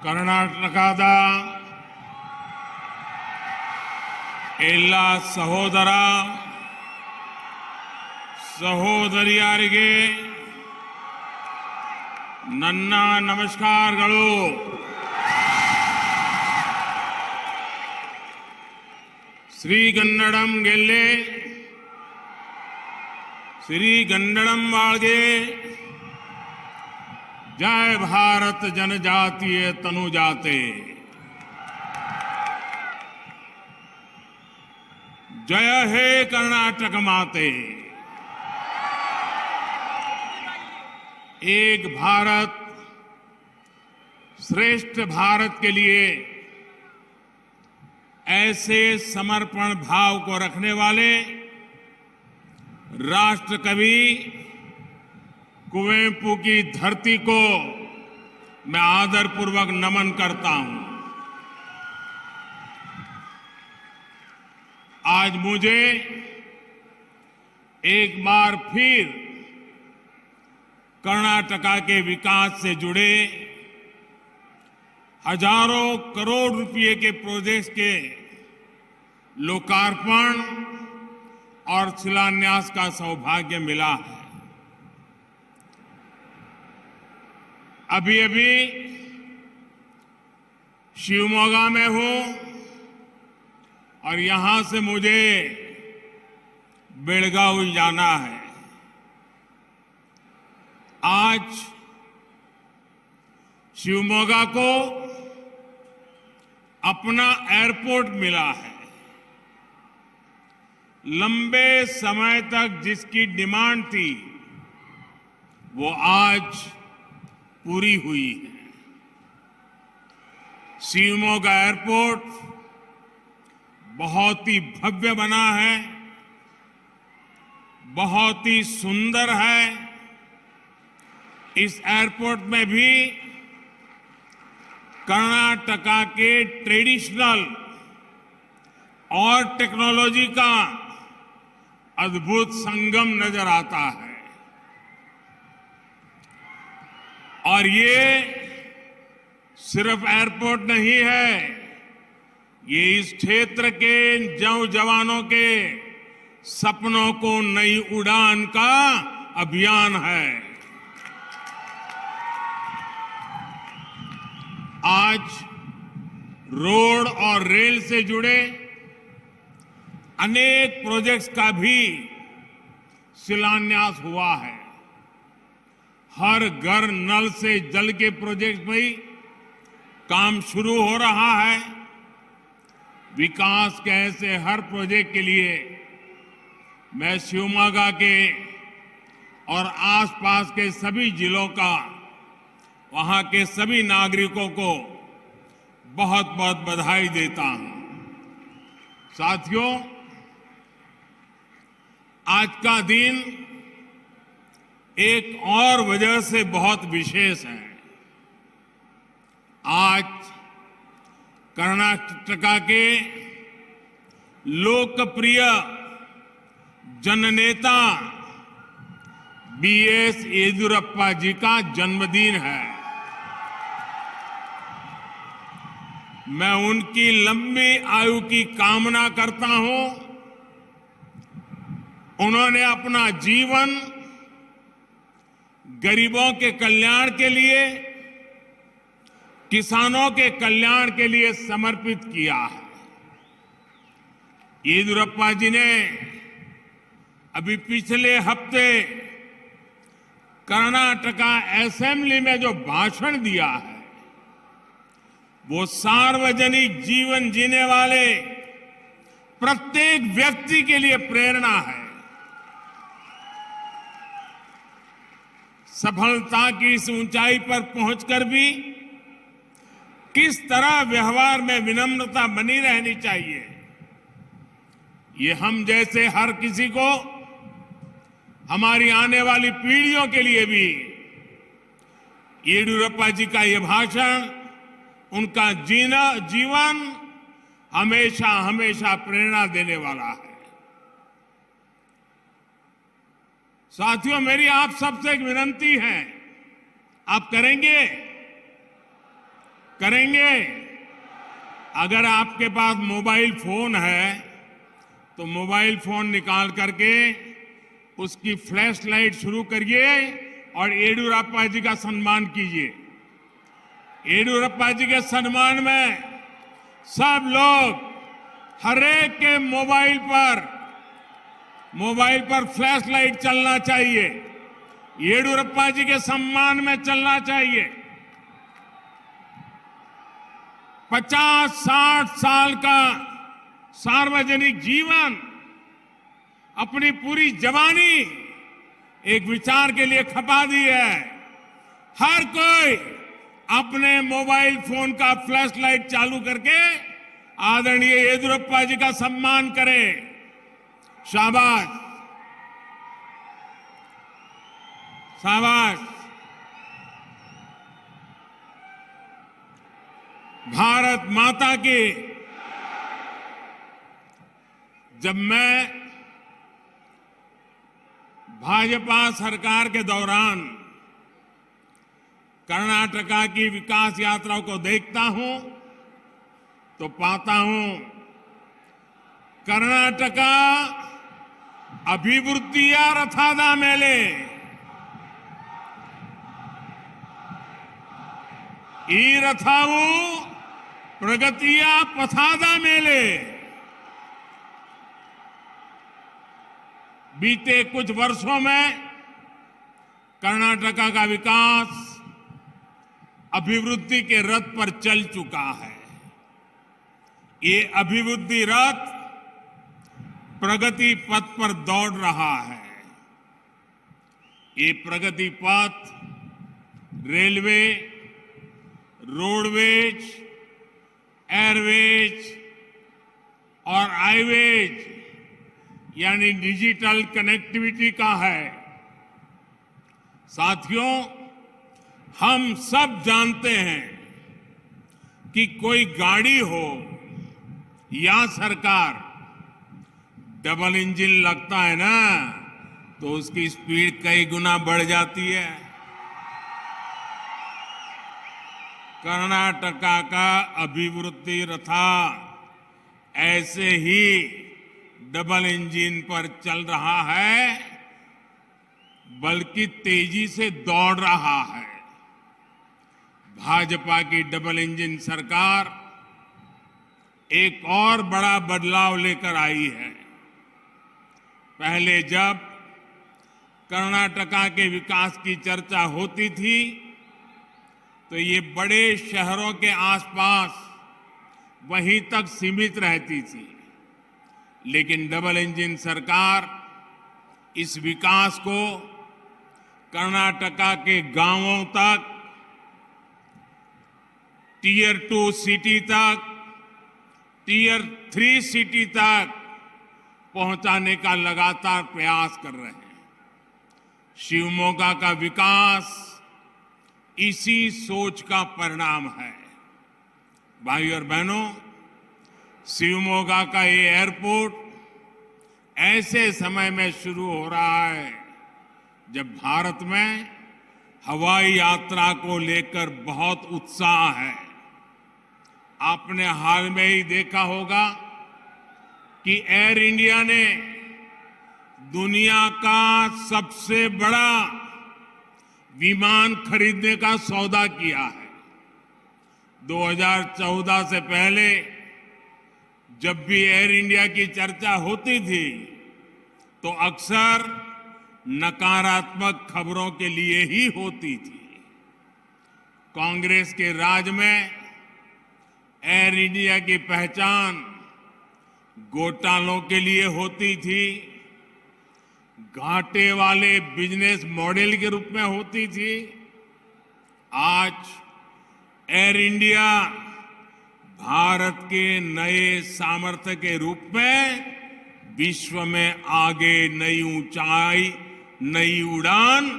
ಕರ್ನಾಟಕದ ಎಲ್ಲ ಸಹೋದರ ಸಹೋದರಿಯರಿಗೆ ನನ್ನ ನಮಸ್ಕಾರಗಳು. ಶ್ರೀಗನ್ನಡಂ ಗೆಲ್ಲೆ, ಶ್ರೀಗನ್ನಡಂ ಬಾಳ್ಗೆ. जय भारत जनजातीय तनुजाते. जय हे कर्नाटक माते. एक भारत श्रेष्ठ भारत के लिए ऐसे समर्पण भाव को रखने वाले राष्ट्र कवि कुवेंपु की धरती को मैं आदरपूर्वक नमन करता हूं. आज मुझे एक बार फिर कर्नाटका के विकास से जुड़े हजारों करोड़ रुपए के प्रोजेक्ट्स के लोकार्पण और शिलान्यास का सौभाग्य मिला है. अभी अभी शिवमोगा में हूं और यहां से मुझे बेलगावी जाना है. आज शिवमोगा को अपना एयरपोर्ट मिला है. लंबे समय तक जिसकी डिमांड थी वो आज पूरी हुई है. शिवमोगा एयरपोर्ट बहुत ही भव्य बना है, बहुत ही सुंदर है. इस एयरपोर्ट में भी कर्नाटका के ट्रेडिशनल और टेक्नोलॉजी का अद्भुत संगम नजर आता है. और ये सिर्फ एयरपोर्ट नहीं है, ये इस क्षेत्र के नौजवानों के सपनों को नई उड़ान का अभियान है. आज रोड और रेल से जुड़े अनेक प्रोजेक्ट्स का भी शिलान्यास हुआ है. हर घर नल से जल के प्रोजेक्ट में ही काम शुरू हो रहा है. विकास के ऐसे हर प्रोजेक्ट के लिए मैं शिवमोगा के और आसपास के सभी जिलों का, वहां के सभी नागरिकों को बहुत बहुत बधाई देता हूं. साथियों, आज का दिन एक और वजह से बहुत विशेष है. आज कर्नाटका के लोकप्रिय जननेता बीएस येदियुरप्पा जी का जन्मदिन है. मैं उनकी लंबी आयु की कामना करता हूं. उन्होंने अपना जीवन गरीबों के कल्याण के लिए, किसानों के कल्याण के लिए समर्पित किया है. येदियुरप्पा जी ने अभी पिछले हफ्ते कर्नाटका असेंबली में जो भाषण दिया है वो सार्वजनिक जीवन जीने वाले प्रत्येक व्यक्ति के लिए प्रेरणा है. सफलता की इस ऊंचाई पर पहुंचकर भी किस तरह व्यवहार में विनम्रता बनी रहनी चाहिए, ये हम जैसे हर किसी को, हमारी आने वाली पीढ़ियों के लिए भी येदियुरप्पा जी का ये भाषण, उनका जीवन हमेशा हमेशा प्रेरणा देने वाला है. साथियों, मेरी आप सबसे एक विनती है, आप करेंगे? करेंगे? अगर आपके पास मोबाइल फोन है तो मोबाइल फोन निकाल करके उसकी फ्लैश लाइट शुरू करिए और येडियुरप्पा जी का सम्मान कीजिए। येडियुरप्पा जी के सम्मान में सब लोग हर एक के मोबाइल पर फ्लैश लाइट चलना चाहिए, येडियुरप्पा जी के सम्मान में चलना चाहिए। 50-60 साल का सार्वजनिक जीवन, अपनी पूरी जवानी एक विचार के लिए खपा दी है। हर कोई अपने मोबाइल फोन का फ्लैश लाइट चालू करके आदरणीय येडियुरप्पा जी का सम्मान करे। शाबाश, शाबाश। भारत माता की। जब मैं भाजपा सरकार के दौरान कर्नाटका की विकास यात्रा को देखता हूं तो पाता हूं कर्नाटका अभिवृद्धिಯ ರಥದ ಮೇಲೆ ಈ ರಥವು ಪ್ರಗತಿಯ ಪಥದ ಮೇಲೆ बीते कुछ वर्षों में कर्नाटका का विकास अभिवृद्धि के रथ पर चल चुका है। ये अभिवृद्धि रथ प्रगति पथ पर दौड़ रहा है। ये प्रगति पथ रेलवे, रोडवेज, एयरवेज और हाईवेज यानी डिजिटल कनेक्टिविटी का है। साथियों, हम सब जानते हैं कि कोई गाड़ी हो या सरकार, डबल इंजन लगता है ना तो उसकी स्पीड कई गुना बढ़ जाती है। कर्नाटका का अभिवृद्धि रथा ऐसे ही डबल इंजन पर चल रहा है, बल्कि तेजी से दौड़ रहा है। भाजपा की डबल इंजन सरकार एक और बड़ा बदलाव लेकर आई है। पहले जब कर्नाटका के विकास की चर्चा होती थी तो ये बड़े शहरों के आसपास वहीं तक सीमित रहती थी, लेकिन डबल इंजन सरकार इस विकास को कर्नाटका के गांवों तक, टियर 2 सिटी तक, टियर 3 सिटी तक पहुंचाने का लगातार प्रयास कर रहे हैं। शिवमोगा का विकास इसी सोच का परिणाम है। भाइयों और बहनों, शिवमोगा का ये एयरपोर्ट ऐसे समय में शुरू हो रहा है जब भारत में हवाई यात्रा को लेकर बहुत उत्साह है। आपने हाल में ही देखा होगा कि एयर इंडिया ने दुनिया का सबसे बड़ा विमान खरीदने का सौदा किया है। 2014 से पहले जब भी एयर इंडिया की चर्चा होती थी तो अक्सर नकारात्मक खबरों के लिए ही होती थी। कांग्रेस के राज में एयर इंडिया की पहचान घोटालों के लिए होती थी, घाटे वाले बिजनेस मॉडल के रूप में होती थी। आज एयर इंडिया भारत के नए सामर्थ्य के रूप में विश्व में आगे नई ऊंचाई, नई उड़ान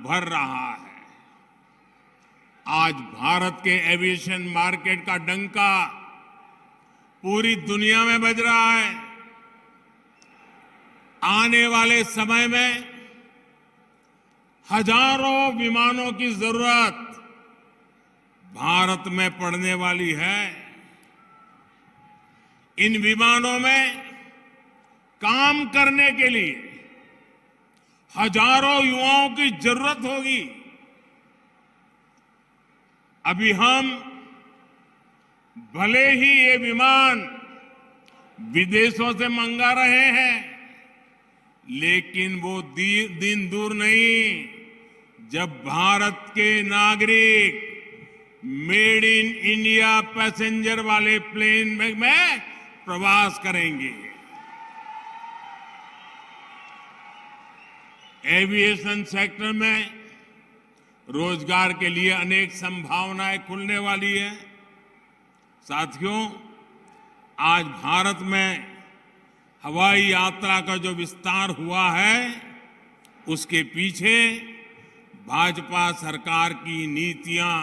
भर रहा है। आज भारत के एविएशन मार्केट का डंका पूरी दुनिया में बज रहा है। आने वाले समय में हजारों विमानों की जरूरत भारत में पड़ने वाली है। इन विमानों में काम करने के लिए हजारों युवाओं की जरूरत होगी। अभी हम भले ही ये विमान विदेशों से मंगा रहे हैं, लेकिन वो दिन दूर नहीं जब भारत के नागरिक मेड इन इंडिया पैसेंजर वाले प्लेन में प्रवास करेंगे। एविएशन सेक्टर में रोजगार के लिए अनेक संभावनाएं खुलने वाली है। साथियों, आज भारत में हवाई यात्रा का जो विस्तार हुआ है, उसके पीछे भाजपा सरकार की नीतियां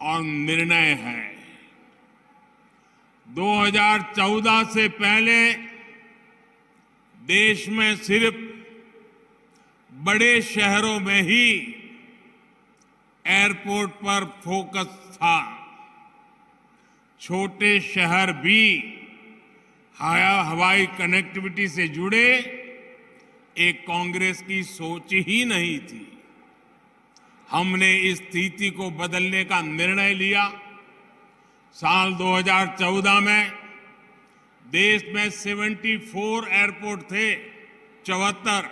और निर्णय है। 2014 से पहले देश में सिर्फ बड़े शहरों में ही एयरपोर्ट पर फोकस था। छोटे शहर भी हवाई कनेक्टिविटी से जुड़े एक कांग्रेस की सोच ही नहीं थी। हमने इस स्थिति को बदलने का निर्णय लिया। साल 2014 में देश में 74 एयरपोर्ट थे, 74,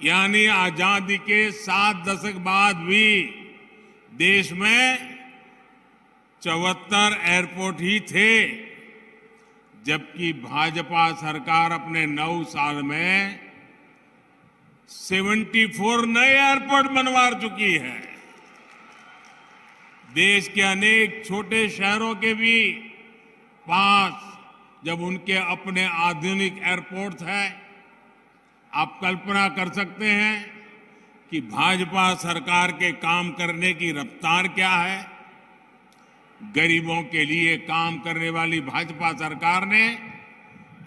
यानी आजादी के 7 दशक बाद भी देश में 74 एयरपोर्ट ही थे, जबकि भाजपा सरकार अपने 9 साल में 74 नए एयरपोर्ट बनवा चुकी है। देश के अनेक छोटे शहरों के भी पास जब उनके अपने आधुनिक एयरपोर्ट हैं, आप कल्पना कर सकते हैं कि भाजपा सरकार के काम करने की रफ्तार क्या है। गरीबों के लिए काम करने वाली भाजपा सरकार ने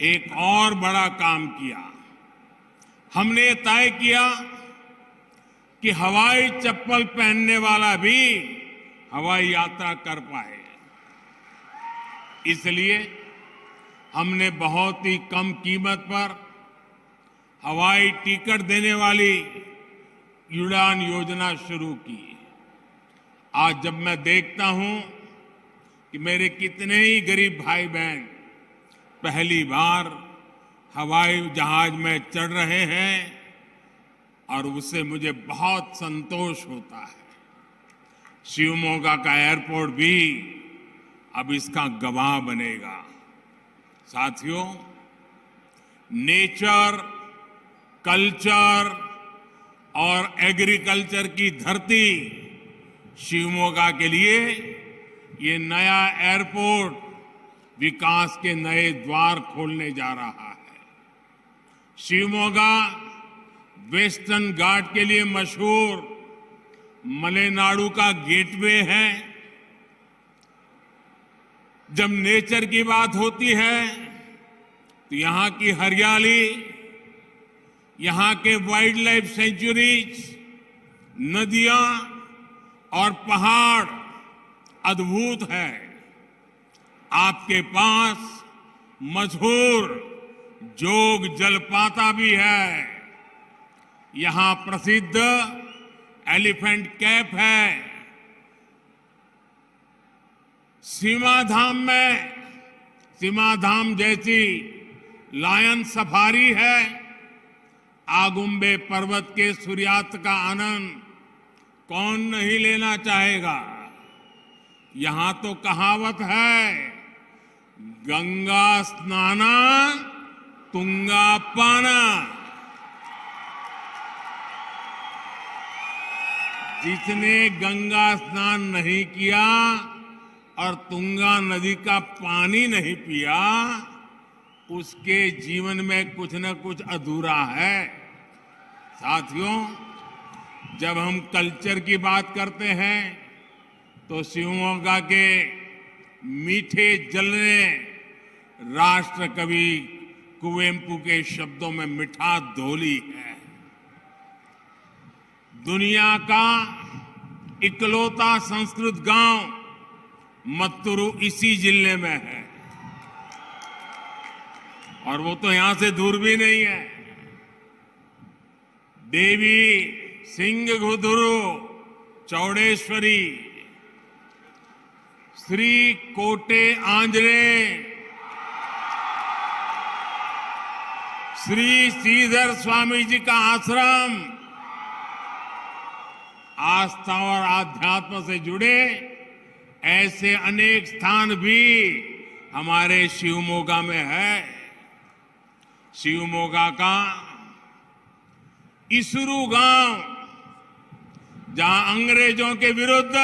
एक और बड़ा काम किया। हमने तय किया कि हवाई चप्पल पहनने वाला भी हवाई यात्रा कर पाए। इसलिए हमने बहुत ही कम कीमत पर हवाई टिकट देने वाली उड़ान योजना शुरू की। आज जब मैं देखता हूं कि मेरे कितने ही गरीब भाई बहन पहली बार हवाई जहाज में चढ़ रहे हैं, और उससे मुझे बहुत संतोष होता है। शिवमोगा का एयरपोर्ट भी अब इसका गवाह बनेगा। साथियों, नेचर, कल्चर और एग्रीकल्चर की धरती शिवमोगा के लिए ये नया एयरपोर्ट विकास के नए द्वार खोलने जा रहा है। शिवमोगा वेस्टर्न घाट के लिए मशहूर मलेनाडु का गेटवे है। जब नेचर की बात होती है तो यहां की हरियाली, यहां के वाइल्ड लाइफ सेंचुरीज, नदियां और पहाड़ अद्भुत है। आपके पास मशहूर जोग जलपाता भी है। यहां प्रसिद्ध एलिफेंट कैप है। सीमाधाम जैसी लायन सफारी है। आगुम्बे पर्वत के सूर्यास्त का आनंद कौन नहीं लेना चाहेगा। यहां तो कहावत है, गंगा स्नाना तुंगा पाना। जिसने गंगा स्नान नहीं किया और तुंगा नदी का पानी नहीं पिया, उसके जीवन में कुछ न कुछ अधूरा है। साथियों, जब हम कल्चर की बात करते हैं तो शिवमोगा के मीठे जल ने राष्ट्र कवि कुवेंपु के शब्दों में मिठास घोली है। दुनिया का इकलौता संस्कृत गांव मत्तूरू इसी जिले में है और वो तो यहां से दूर भी नहीं है। देवी सिंगगुदुरु चौड़ेश्वरी, श्री कोटे आंजनेय, श्री श्रीधर स्वामी जी का आश्रम, आस्था और आध्यात्म से जुड़े ऐसे अनेक स्थान भी हमारे शिवमोगा में है। शिवमोगा का इसुरु गांव, जहां अंग्रेजों के विरुद्ध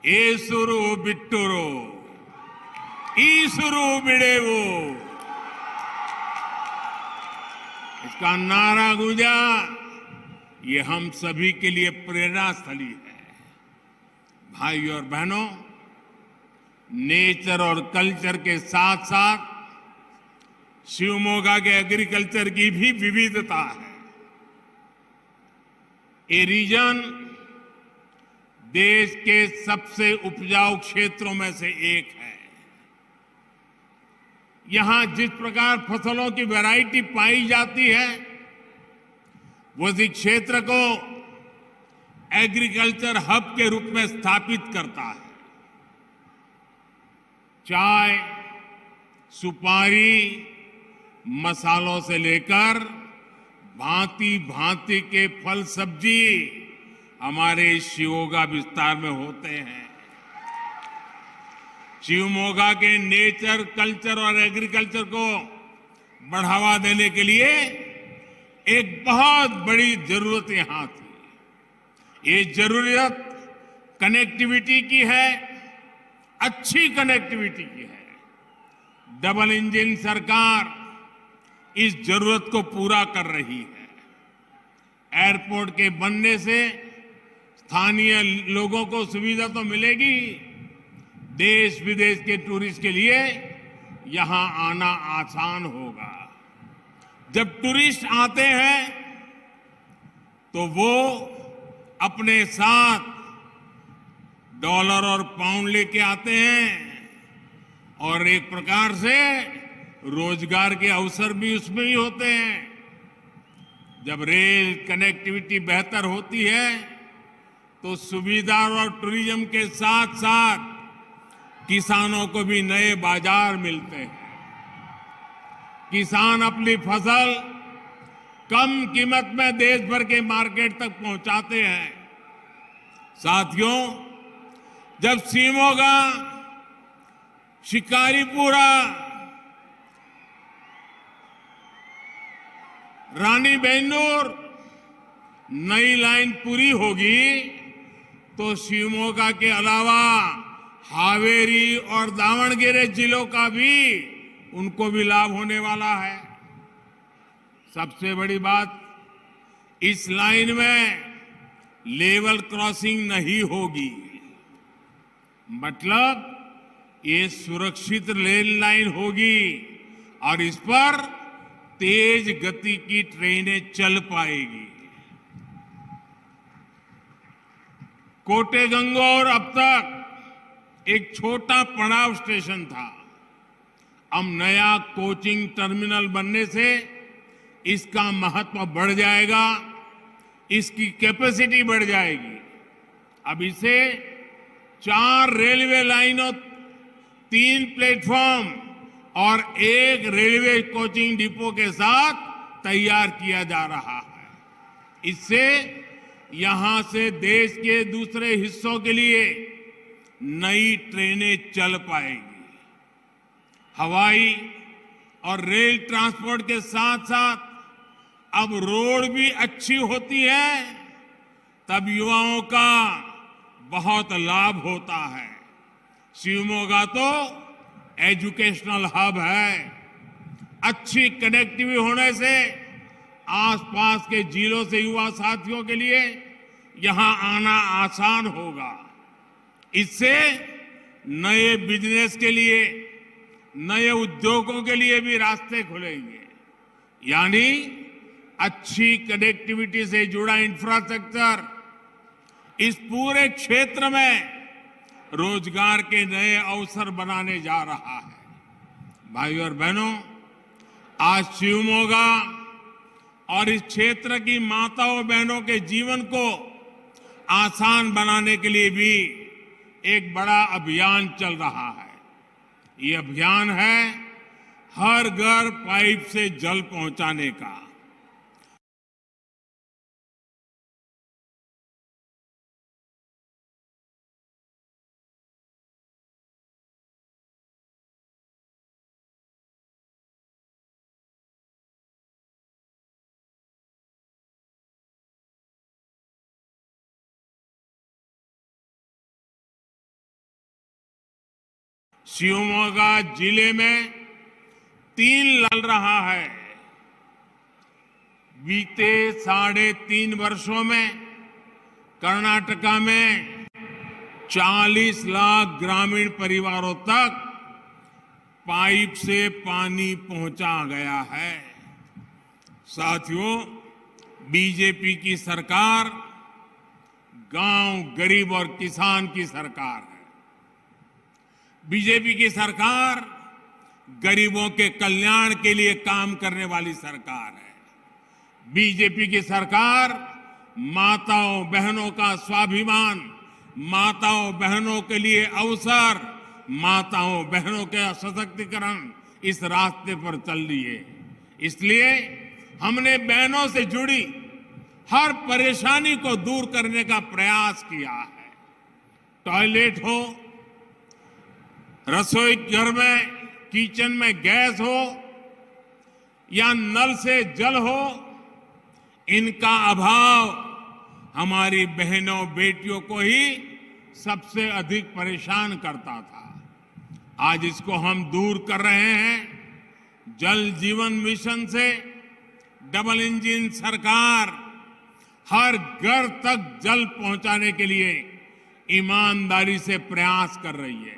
एसुरु बिट्टुरु ईसुरु बिडेवु इसका नारा गूंजा, ये हम सभी के लिए प्रेरणा स्थली है। भाइयों और बहनों, नेचर और कल्चर के साथ साथ शिवमोगा के एग्रीकल्चर की भी विविधता है। ये रीजन देश के सबसे उपजाऊ क्षेत्रों में से एक है। यहां जिस प्रकार फसलों की वैरायटी पाई जाती है, वो इस क्षेत्र को एग्रीकल्चर हब के रूप में स्थापित करता है। चाय, सुपारी, मसालों से लेकर भांति भांति के फल सब्जी हमारे शिवमोगा विस्तार में होते हैं। शिवमोगा के नेचर, कल्चर और एग्रीकल्चर को बढ़ावा देने के लिए एक बहुत बड़ी जरूरत यहां थी। ये जरूरत कनेक्टिविटी की है, अच्छी कनेक्टिविटी की है। डबल इंजन सरकार इस जरूरत को पूरा कर रही है। एयरपोर्ट के बनने से स्थानीय लोगों को सुविधा तो मिलेगी, देश विदेश के टूरिस्ट के लिए यहां आना आसान होगा। जब टूरिस्ट आते हैं तो वो अपने साथ डॉलर और पाउंड लेके आते हैं और एक प्रकार से रोजगार के अवसर भी उसमें ही होते हैं। जब रेल कनेक्टिविटी बेहतर होती है तो सुविधा और टूरिज्म के साथ साथ किसानों को भी नए बाजार मिलते हैं। किसान अपनी फसल कम कीमत में देश भर के मार्केट तक पहुंचाते हैं। साथियों, जब शिवमोगा, शिकारीपुरा, रानीबेन्नूर नई लाइन पूरी होगी तो शिवमोगा के अलावा हावेरी और दावणगेरे जिलों का भी उनको भी लाभ होने वाला है। सबसे बड़ी बात, इस लाइन में लेवल क्रॉसिंग नहीं होगी, मतलब ये सुरक्षित रेल लाइन होगी और इस पर तेज गति की ट्रेनें चल पाएगी। कोटे गंगौर अब तक एक छोटा पड़ाव स्टेशन था। अब नया कोचिंग टर्मिनल बनने से इसका महत्व बढ़ जाएगा, इसकी कैपेसिटी बढ़ जाएगी। अब इसे 4 रेलवे लाइनों, 3 प्लेटफॉर्म और 1 रेलवे कोचिंग डिपो के साथ तैयार किया जा रहा है। इससे यहां से देश के दूसरे हिस्सों के लिए नई ट्रेनें चल पाएंगी। हवाई और रेल ट्रांसपोर्ट के साथ साथ अब रोड भी अच्छी होती है, तब युवाओं का बहुत लाभ होता है। शिवमोगा तो एजुकेशनल हब है। अच्छी कनेक्टिविटी होने से आसपास के जिलों से युवा साथियों के लिए यहां आना आसान होगा। इससे नए बिजनेस के लिए, नए उद्योगों के लिए भी रास्ते खुलेंगे। यानी अच्छी कनेक्टिविटी से जुड़ा इंफ्रास्ट्रक्चर इस पूरे क्षेत्र में रोजगार के नए अवसर बनाने जा रहा है। भाइयों और बहनों, आज शिवमोगा और इस क्षेत्र की माताओं बहनों के जीवन को आसान बनाने के लिए भी एक बड़ा अभियान चल रहा है। ये अभियान है हर घर पाइप से जल पहुंचाने का। शिवमोगा जिले में 3 लल रहा है। बीते 3.5 वर्षों में कर्नाटका में 40 लाख ग्रामीण परिवारों तक पाइप से पानी पहुंचा गया है। साथियों, बीजेपी की सरकार गांव, गरीब और किसान की सरकार है। बीजेपी की सरकार गरीबों के कल्याण के लिए काम करने वाली सरकार है। बीजेपी की सरकार माताओं बहनों का स्वाभिमान, माताओं बहनों के लिए अवसर, माताओं बहनों के सशक्तिकरण, इस रास्ते पर चल रही है। इसलिए हमने बहनों से जुड़ी हर परेशानी को दूर करने का प्रयास किया है। टॉयलेट हो, रसोई घर में, किचन में गैस हो या नल से जल हो, इनका अभाव हमारी बहनों बेटियों को ही सबसे अधिक परेशान करता था। आज इसको हम दूर कर रहे हैं। जल जीवन मिशन से डबल इंजन सरकार हर घर तक जल पहुंचाने के लिए ईमानदारी से प्रयास कर रही है।